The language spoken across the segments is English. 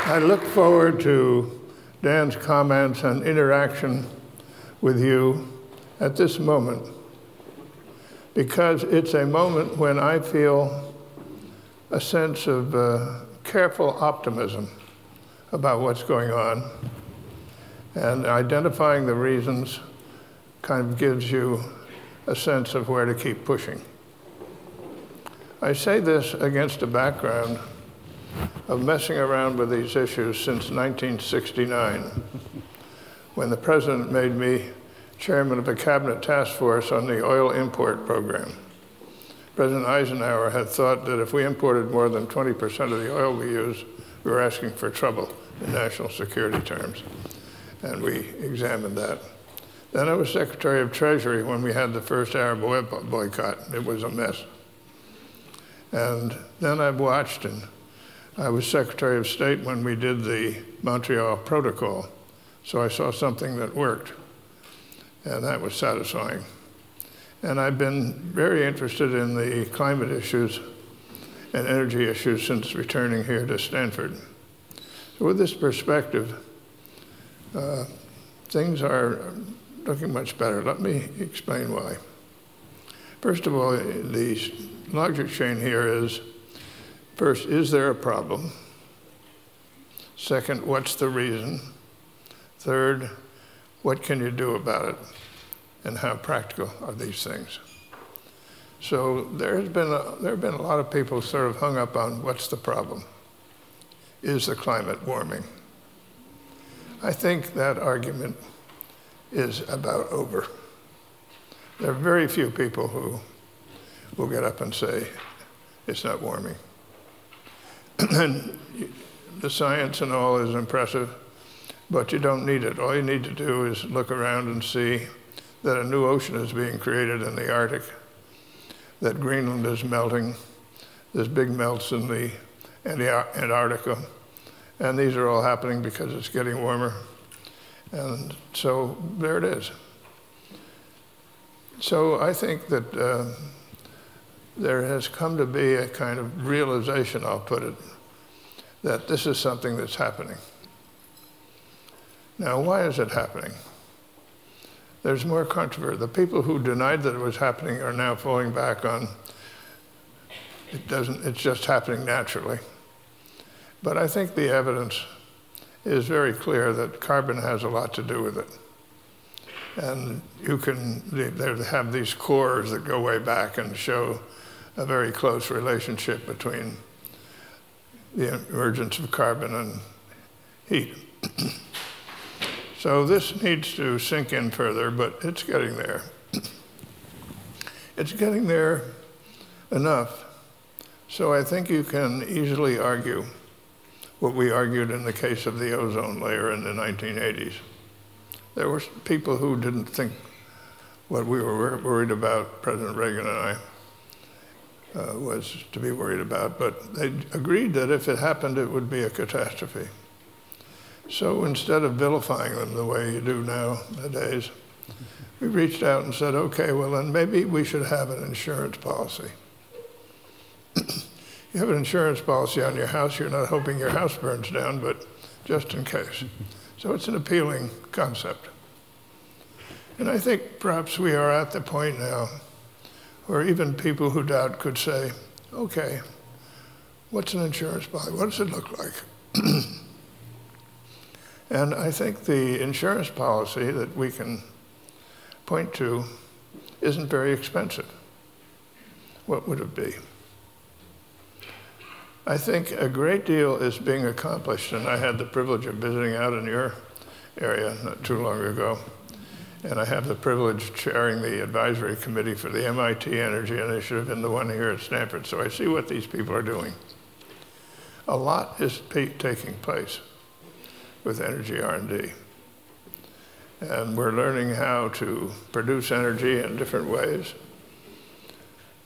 I look forward to Dan's comments and interaction with you at this moment, because it's a moment when I feel a sense of careful optimism about what's going on, and identifying the reasons kind of gives you a sense of where to keep pushing. I say this against a background of messing around with these issues since 1969, when the president made me chairman of a cabinet task force on the oil import program. President Eisenhower had thought that if we imported more than 20% of the oil we use, we were asking for trouble in national security terms. And we examined that. Then I was Secretary of Treasury when we had the first Arab oil boycott. It was a mess. And then I watched, and I was Secretary of State when we did the Montreal Protocol. So I saw something that worked, and that was satisfying. And I've been very interested in the climate issues and energy issues since returning here to Stanford. So with this perspective, things are looking much better. Let me explain why. First of all, the logic chain here is, first, is there a problem? Second, what's the reason? Third, what can you do about it? And how practical are these things? So there have been a lot of people sort of hung up on what's the problem? Is the climate warming? I think that argument is about over. There are very few people who will get up and say it's not warming. And the science and all is impressive, but you don't need it. All you need to do is look around and see that a new ocean is being created in the Arctic, that Greenland is melting, there's big melts in the Antarctica, and these are all happening because it's getting warmer. And so there it is. So I think that there has come to be a kind of realization, I'll put it, that this is something that's happening. Now, why is it happening? There's more controversy. The people who denied that it was happening are now falling back on it's just happening naturally. But I think the evidence is very clear that carbon has a lot to do with it. And they have these cores that go way back and show a very close relationship between the emergence of carbon and heat. So this needs to sink in further, but it's getting there. It's getting there enough, so I think you can easily argue what we argued in the case of the ozone layer in the 1980s. There were people who didn't think what we were worried about, President Reagan and I, was to be worried about, but they agreed that if it happened, it would be a catastrophe. So instead of vilifying them the way you do nowadays, we reached out and said, okay, well then maybe we should have an insurance policy. You have an insurance policy on your house, you're not hoping your house burns down, but just in case. So it's an appealing concept. And I think perhaps we are at the point now where even people who doubt could say, okay, what's an insurance policy? What does it look like? And I think the insurance policy that we can point to isn't very expensive. What would it be? I think a great deal is being accomplished, and I had the privilege of visiting out in your area not too long ago, and I have the privilege of chairing the advisory committee for the MIT Energy Initiative and the one here at Stanford, so I see what these people are doing. A lot is taking place with energy R&D. And we're learning how to produce energy in different ways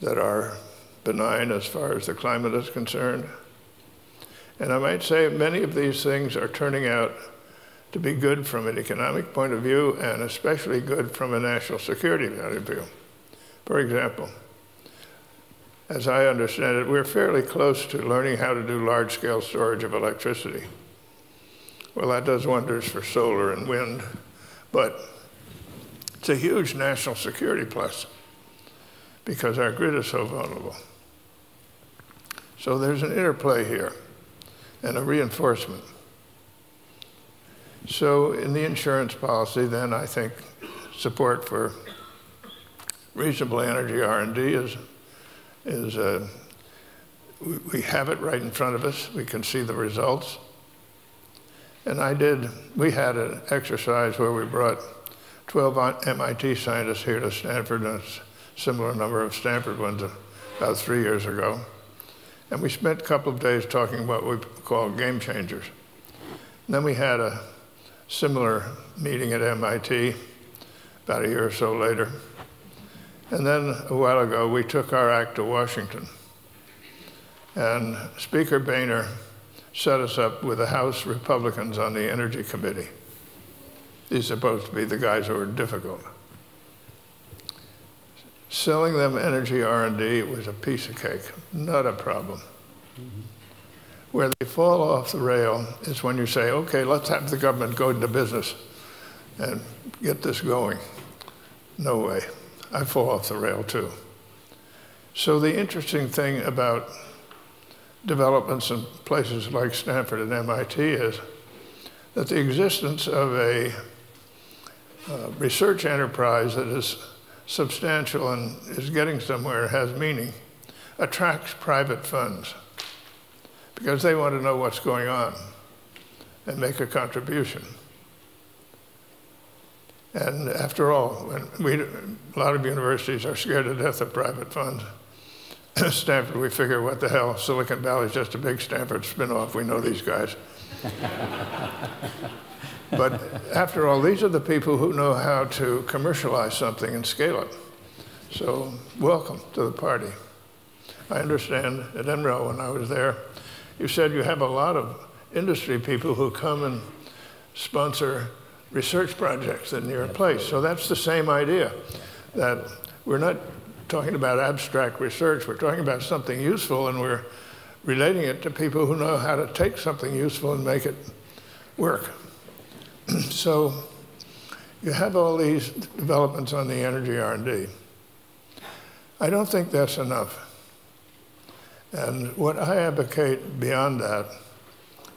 that are benign as far as the climate is concerned. And I might say many of these things are turning out to be good from an economic point of view and especially good from a national security point of view. For example, as I understand it, we're fairly close to learning how to do large-scale storage of electricity. Well, that does wonders for solar and wind, but it's a huge national security plus because our grid is so vulnerable. So there's an interplay here and a reinforcement. So in the insurance policy, then I think support for reasonable energy R&D we have it right in front of us. We can see the results. And we had an exercise where we brought 12 MIT scientists here to Stanford, and a similar number of Stanford ones about 3 years ago. And we spent a couple of days talking about what we call game changers. And then we had a similar meeting at MIT about a year or so later. And then a while ago, we took our act to Washington. And Speaker Boehner set us up with the House Republicans on the Energy Committee. These are supposed to be the guys who are difficult. Selling them energy R&D was a piece of cake, not a problem. Mm-hmm. Where they fall off the rail is when you say, okay, let's have the government go into business and get this going. No way. I fall off the rail too. So the interesting thing about developments in places like Stanford and MIT is that the existence of a research enterprise that is substantial and is getting somewhere, has meaning, attracts private funds because they want to know what's going on and make a contribution. And after all, a lot of universities are scared to death of private funds. Stanford, we figure, what the hell, Silicon Valley is just a big Stanford spin-off. We know these guys. But after all, these are the people who know how to commercialize something and scale it. So welcome to the party. I understand at NREL when I was there, you said you have a lot of industry people who come and sponsor research projects in your place. So that's the same idea, that we're not talking about abstract research, we're talking about something useful, and we're relating it to people who know how to take something useful and make it work. So you have all these developments on the energy R&D. I don't think that's enough. And what I advocate beyond that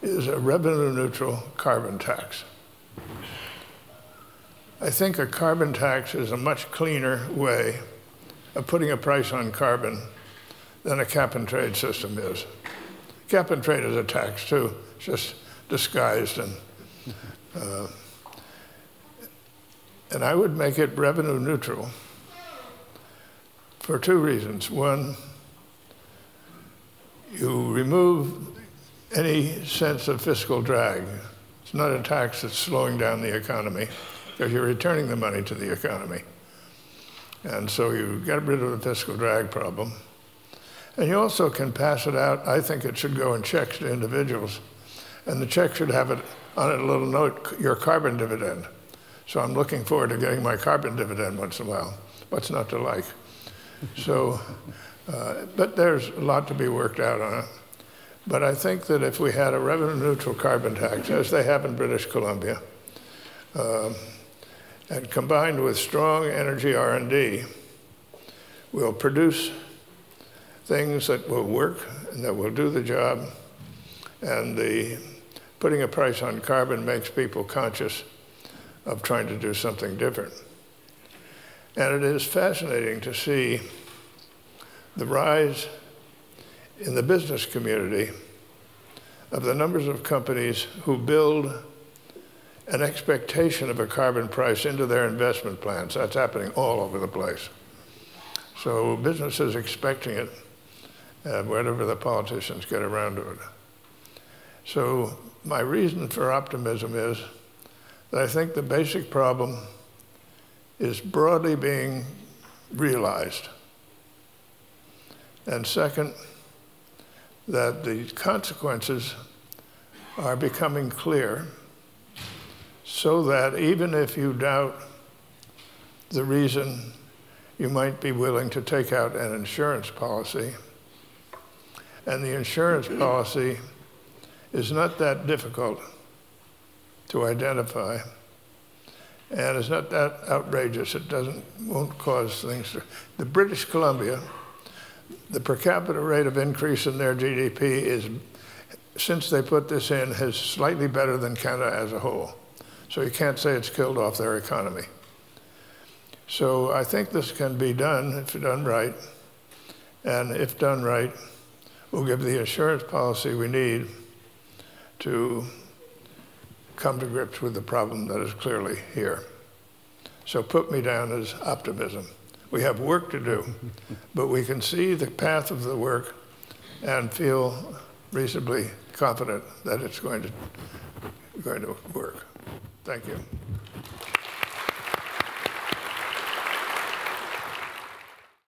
is a revenue-neutral carbon tax. I think a carbon tax is a much cleaner way of putting a price on carbon than a cap-and-trade system is. Cap-and-trade is a tax, too, just disguised. And I would make it revenue-neutral for two reasons. One, you remove any sense of fiscal drag. It's not a tax that's slowing down the economy, because you're returning the money to the economy. And so you get rid of the fiscal drag problem. And you also can pass it out. I think it should go in checks to individuals. And the check should have it on it a little note, your carbon dividend. So I'm looking forward to getting my carbon dividend once in a while. What's not to like? So, but there's a lot to be worked out on it. But I think that if we had a revenue-neutral carbon tax, as they have in British Columbia, and combined with strong energy R&D, we'll produce things that will work and that will do the job. And putting a price on carbon makes people conscious of trying to do something different. And it is fascinating to see the rise in the business community of the numbers of companies who build an expectation of a carbon price into their investment plans. That's happening all over the place. So businesses expecting it, whenever the politicians get around to it. So my reason for optimism is that I think the basic problem is broadly being realized. And second, that the consequences are becoming clear, so that even if you doubt the reason, you might be willing to take out an insurance policy. And the insurance policy is not that difficult to identify. And it's not that outrageous. It won't cause things to. The British Columbia, the per capita rate of increase in their GDP is, since they put this in, is slightly better than Canada as a whole. So you can't say it's killed off their economy. So I think this can be done if done right. And if done right, we'll give the insurance policy we need to come to grips with the problem that is clearly here. So put me down as optimism. We have work to do, but we can see the path of the work and feel reasonably confident that it's going to work. Thank you.